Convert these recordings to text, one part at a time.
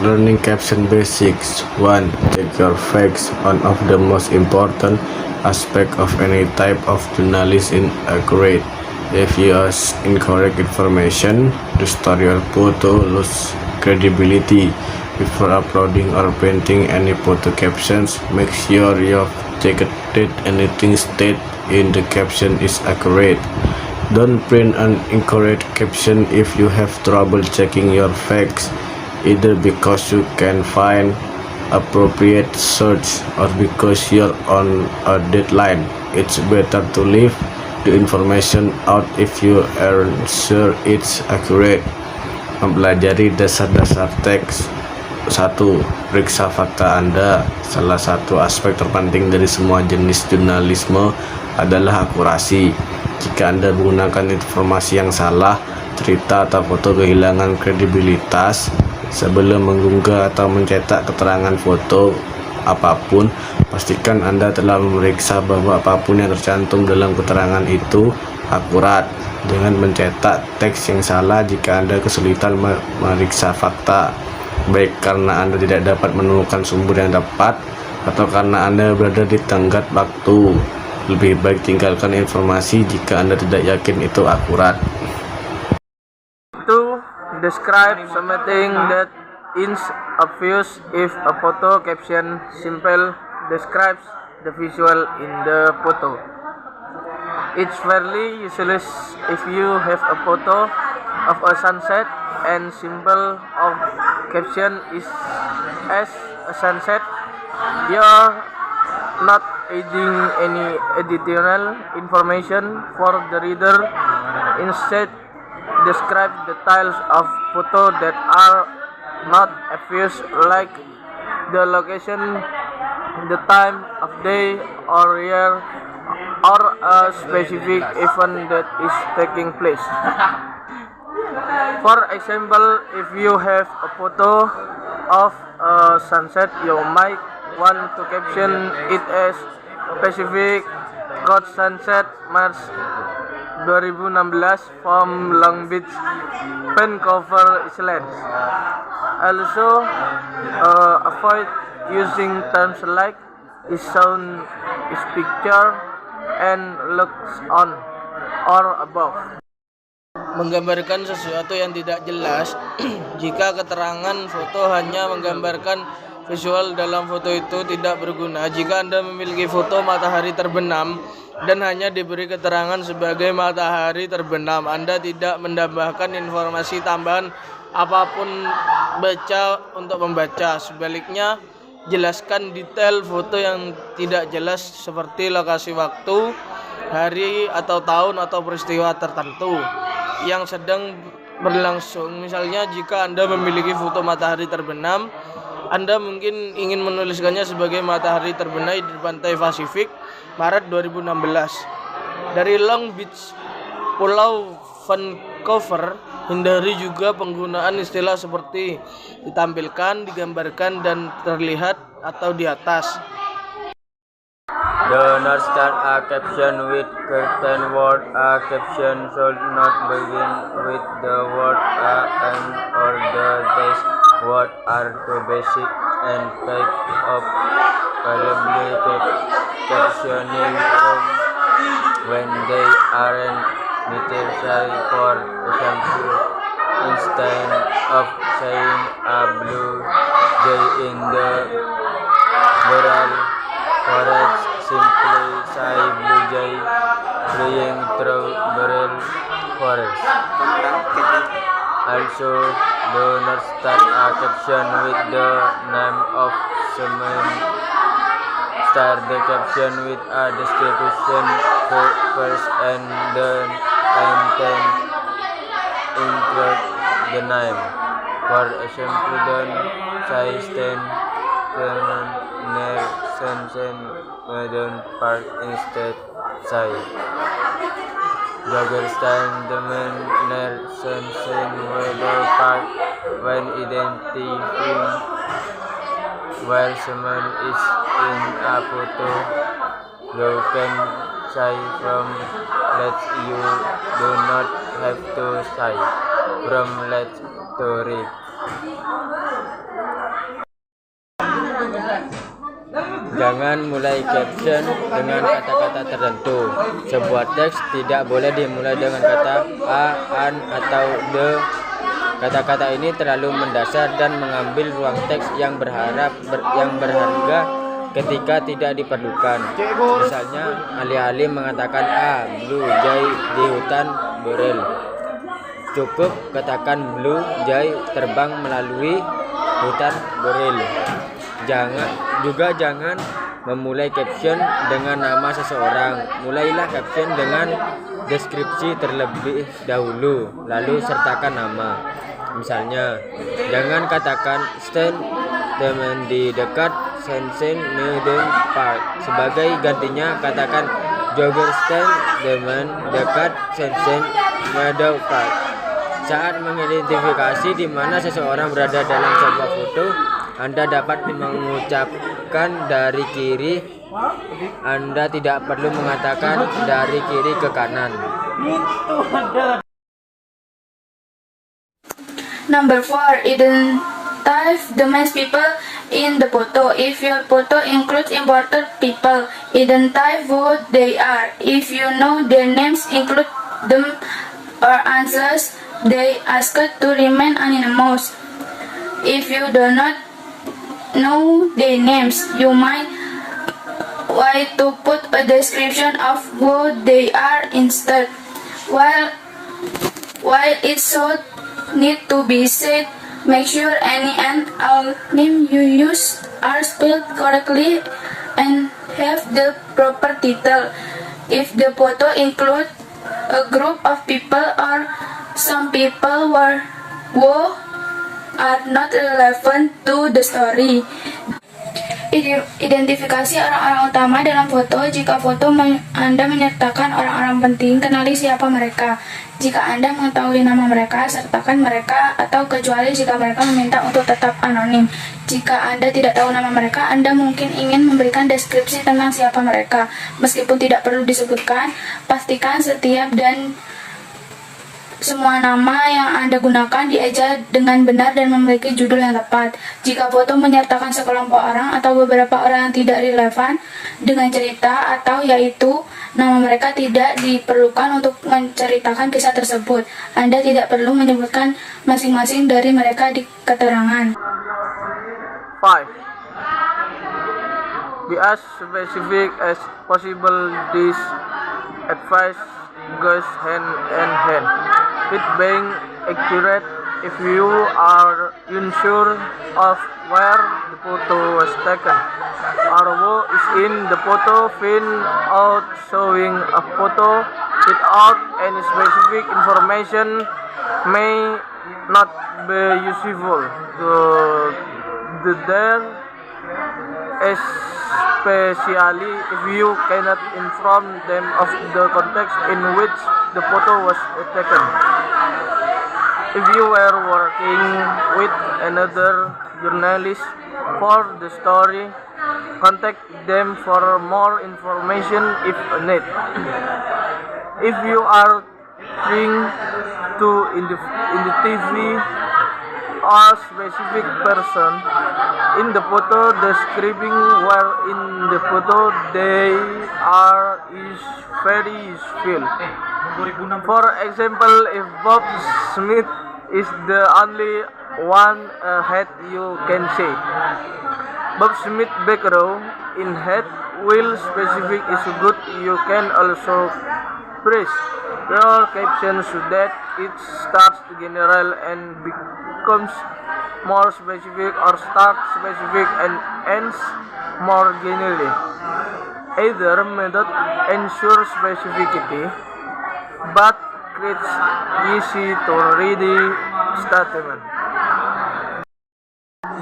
Learning caption basics. 1. Check your facts. One of the most important aspects of any type of journalism is accurate. If you use incorrect information, distort your photo, lose credibility. Before uploading or painting any photo captions, make sure you've checked that anything stated in the caption is accurate. Don't print an incorrect caption if you have trouble checking your facts, either because you can find appropriate search or because you're on a deadline. It's better to leave the information out if you aren't sure it's accurate. Mempelajari dasar-dasar teks. 1. Periksa fakta Anda. Salah satu aspek terpenting dari semua jenis jurnalisme adalah akurasi. Jika Anda menggunakan informasi yang salah, cerita atau foto kehilangan kredibilitas. Sebelum mengunggah atau mencetak keterangan foto apapun, pastikan Anda telah memeriksa bahwa apapun yang tercantum dalam keterangan itu akurat. Jangan mencetak teks yang salah jika Anda kesulitan memeriksa fakta, baik karena Anda tidak dapat menemukan sumber yang tepat atau karena Anda berada di tenggat waktu. Lebih baik tinggalkan informasi jika Anda tidak yakin itu akurat. 2. Describe something that is obvious. If a photo caption simple describes the visual in the photo, it's fairly useless. If you have a photo of a sunset and simple of caption is as a sunset, you're not adding any additional information for the reader. Instead, describe details of photo that are not obvious, like the location, the time of day or year, or a specific event that is taking place. For example, if you have a photo of a sunset, you might want to caption it as Pacific Coast Sunset March 2016 from Long Beach, Vancouver Island. Also, avoid using terms like is shown, is picture, and looks on or above. Menggambarkan sesuatu yang tidak jelas. Jika keterangan foto hanya menggambarkan visual dalam foto itu tidak berguna. Jika Anda memiliki foto matahari terbenam dan hanya diberi keterangan sebagai matahari terbenam, Anda tidak menambahkan informasi tambahan apapun untuk membaca. Sebaliknya, jelaskan detail foto yang tidak jelas seperti lokasi, waktu, hari atau tahun atau peristiwa tertentu yang sedang berlangsung. Misalnya, jika Anda memiliki foto matahari terbenam, Anda mungkin ingin menuliskannya sebagai matahari terbenam di pantai Pasifik Maret 2016 dari Long Beach, Pulau Vancouver. Hindari juga penggunaan istilah seperti ditampilkan, digambarkan, dan terlihat atau di atas. Do not start a caption with certain word. A caption should not begin with the word a and or the text. Words are too basic and type of valuable captioning when they aren't necessary. For example, instead of saying a blue jay in the rural forest, simply say blue jay flying through rural forest. Also, do not start a caption with the name of someone. Start the caption with a description first and then include the name. For example, don't say Stan near Sunshine Meadow Park. Instead, say Jogger stand the man near Sunshine Meadow Park. When identifying where someone is in a photo, you can say from left. You do not have to say from left to right. Jangan mulai caption dengan kata-kata tertentu. Sebuah teks tidak boleh dimulai dengan kata a, an, atau the. Kata-kata ini terlalu mendasar dan mengambil ruang teks yang berharga ketika tidak diperlukan. Misalnya, alih-alih mengatakan blue jay di hutan borel, cukup katakan blue jay terbang melalui hutan borel. Jangan memulai caption dengan nama seseorang. Mulailah caption dengan deskripsi terlebih dahulu, lalu sertakan nama. Misalnya, jangan katakan stand teman di dekat Sunset Meadow Park. Sebagai gantinya, katakan jogger stand teman dekat Sunset Meadow Park. Saat mengidentifikasi di mana seseorang berada dalam sebuah foto, Anda dapat mengucapkan dari kiri. Anda tidak perlu mengatakan dari kiri ke kanan. Number 4. Identify the main people in the photo. If your photo includes important people, identify who they are. If you know their names, include them or answers they asked to remain anonymous. If you do not know their names, you might want to put a description of who they are instead. While it should need to be said, make sure any and all names you use are spelled correctly and have the proper title. If the photo includes a group of people or some people who are not relevant to the story. Identifikasi orang-orang utama dalam foto. Jika foto Anda menyertakan orang-orang penting, kenali siapa mereka. Jika Anda mengetahui nama mereka, sertakan mereka, atau kecuali jika mereka meminta untuk tetap anonim. Jika Anda tidak tahu nama mereka, Anda mungkin ingin memberikan deskripsi tentang siapa mereka. Meskipun tidak perlu disebutkan, pastikan setiap dan semua nama yang Anda gunakan dieja dengan benar dan memiliki judul yang tepat. Jika foto menyertakan sekelompok orang atau beberapa orang yang tidak relevan dengan cerita atau yaitu nama mereka, tidak diperlukan untuk menceritakan kisah tersebut. Anda tidak perlu menyebutkan masing-masing dari mereka di keterangan. 5. Be as specific as possible. This advice goes hand in hand with being accurate. If you are unsure of where the photo was taken or who is in the photo, fill out showing a photo without any specific information may not be useful. There, especially if you cannot inform them of the context in which the photo was taken. If you were working with another journalist for the story, contact them for more information if needed. If you are trying to identify a specific person in the photo, describing where in the photo they are is very useful. For example, if Bob Smith is the only one head, you can say Bob Smith background in head will specific is good. You can also phrase your caption so that it starts general and becomes more specific, or starts specific and ends more generally. Either method ensures specificity but creates easy to read statement.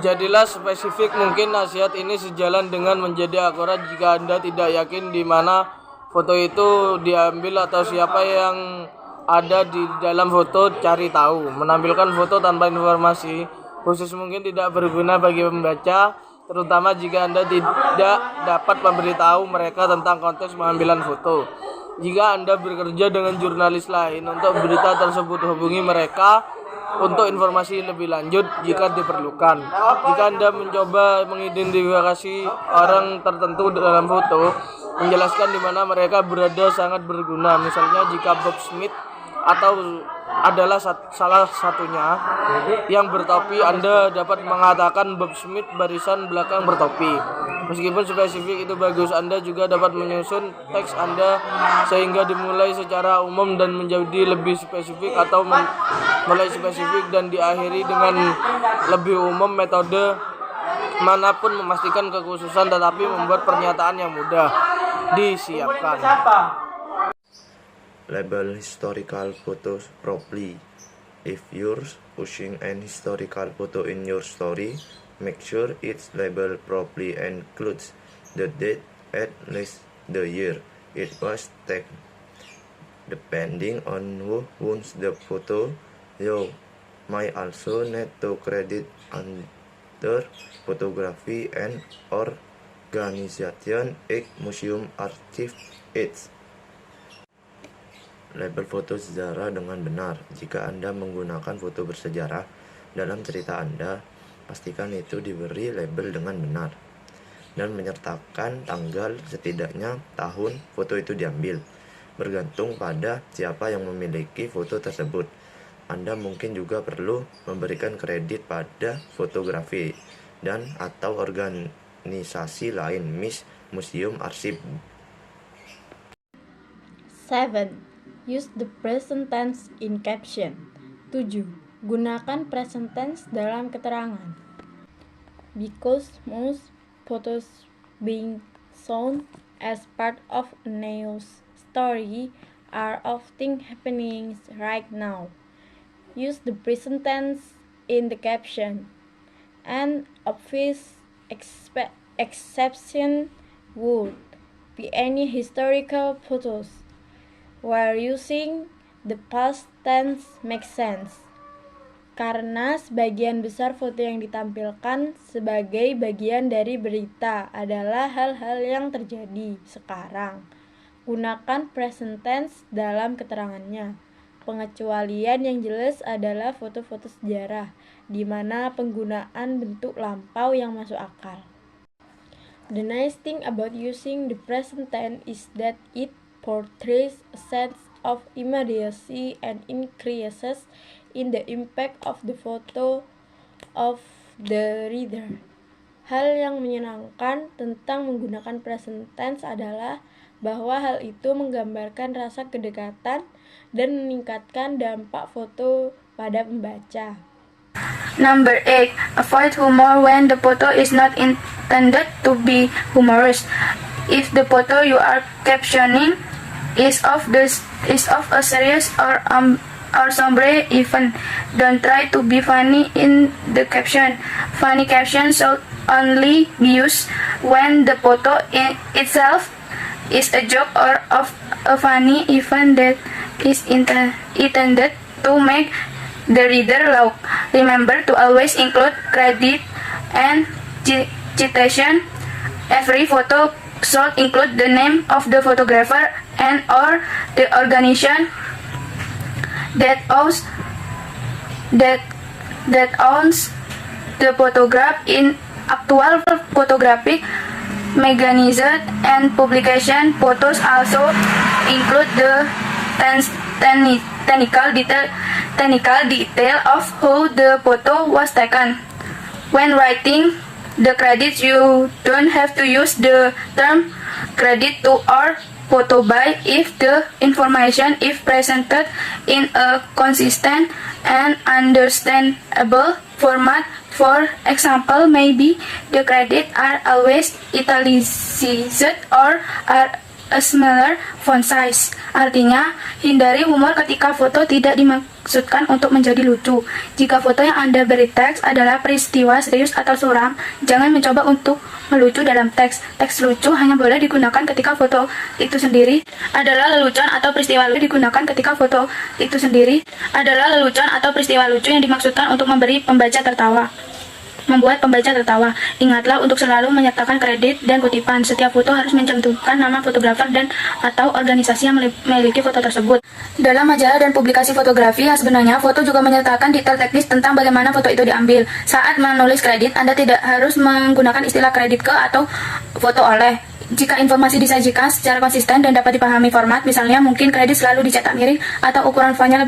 Jadilah spesifik mungkin. Nasihat ini sejalan dengan menjadi akurat. Jika Anda tidak yakin di mana foto itu diambil atau siapa yang ada di dalam foto, cari tahu. Menampilkan foto tanpa informasi khusus mungkin tidak berguna bagi pembaca, terutama jika Anda tidak dapat memberitahu mereka tentang konteks pengambilan foto. Jika Anda bekerja dengan jurnalis lain untuk berita tersebut, hubungi mereka untuk informasi lebih lanjut jika diperlukan. Jika Anda mencoba mengidentifikasi orang tertentu dalam foto, menjelaskan di mana mereka berada sangat berguna. Misalnya jika Bob Smith atau adalah salah satunya yang bertopi, Anda dapat mengatakan Bob Smith barisan belakang bertopi. Meskipun spesifik itu bagus, Anda juga dapat menyusun teks Anda sehingga dimulai secara umum dan menjadi lebih spesifik, atau mulai spesifik dan diakhiri dengan lebih umum. Metode manapun memastikan kekhususan tetapi membuat pernyataan yang mudah disiapkan. Label historical photos properly. If you're pushing an historical photo in your story, make sure it's labeled properly and includes the date, at least the year it was taken. Depending on who owns the photo, you might also need to credit under photography and organization like museum archive its. Label foto sejarah dengan benar. Jika Anda menggunakan foto bersejarah dalam cerita Anda, pastikan itu diberi label dengan benar dan menyertakan tanggal, setidaknya tahun foto itu diambil. Bergantung pada siapa yang memiliki foto tersebut, Anda mungkin juga perlu memberikan kredit pada fotografi dan atau organisasi lain, museum, arsip. 7. Use the present tense in caption. 7. Gunakan present tense dalam keterangan. Because most photos being shown as part of a news story are often happening right now. Use the present tense in the caption. An obvious exception would be any historical photos, where using the past tense makes sense, karena sebagian besar foto yang ditampilkan sebagai bagian dari berita adalah hal-hal yang terjadi sekarang. Gunakan present tense dalam keterangannya. Pengecualian yang jelas adalah foto-foto sejarah, di mana penggunaan bentuk lampau yang masuk akal. The nice thing about using the present tense is that it portrays a sense of immediacy and increases in the impact of the photo of the reader. Hal yang menyenangkan tentang menggunakan present tense adalah bahwa hal itu menggambarkan rasa kedekatan dan meningkatkan dampak foto pada pembaca. Number 8. Avoid humor when the photo is not intended to be humorous. If the photo you are captioning is of a serious or sombre event, don't try to be funny in the caption. Funny captions should only be used when the photo itself is a joke or of a funny event that is intended to make the reader laugh. Remember to always include credit and citation. Every photo should include the name of the photographer and or the organization that owns the photograph. In actual photographic magazines and publication, photos also include the technical detail of how the photo was taken. When writing the credits, you don't have to use the term credit to or photo by if the information is presented in a consistent and understandable format. For example, maybe the credits are always italicized or are a smaller font size. Artinya, hindari humor ketika foto tidak dimaksudkan untuk menjadi lucu. Jika foto yang Anda beri teks adalah peristiwa serius atau suram, jangan mencoba untuk melucu dalam teks. Teks lucu hanya boleh digunakan ketika foto itu sendiri adalah lelucon atau peristiwa lucu yang dimaksudkan untuk memberi pembaca tertawa. membuat pembaca tertawa. Ingatlah untuk selalu menyertakan kredit dan kutipan. Setiap foto harus mencantumkan nama fotografer dan atau organisasi yang memiliki foto tersebut. Dalam majalah dan publikasi fotografi, sebenarnya foto juga menyertakan detail teknis tentang bagaimana foto itu diambil. Saat menulis kredit, Anda tidak harus menggunakan istilah kredit ke atau foto oleh. Jika informasi disajikan secara konsisten dan dapat dipahami format, misalnya mungkin kredit selalu dicetak miring atau ukuran fontnya lebih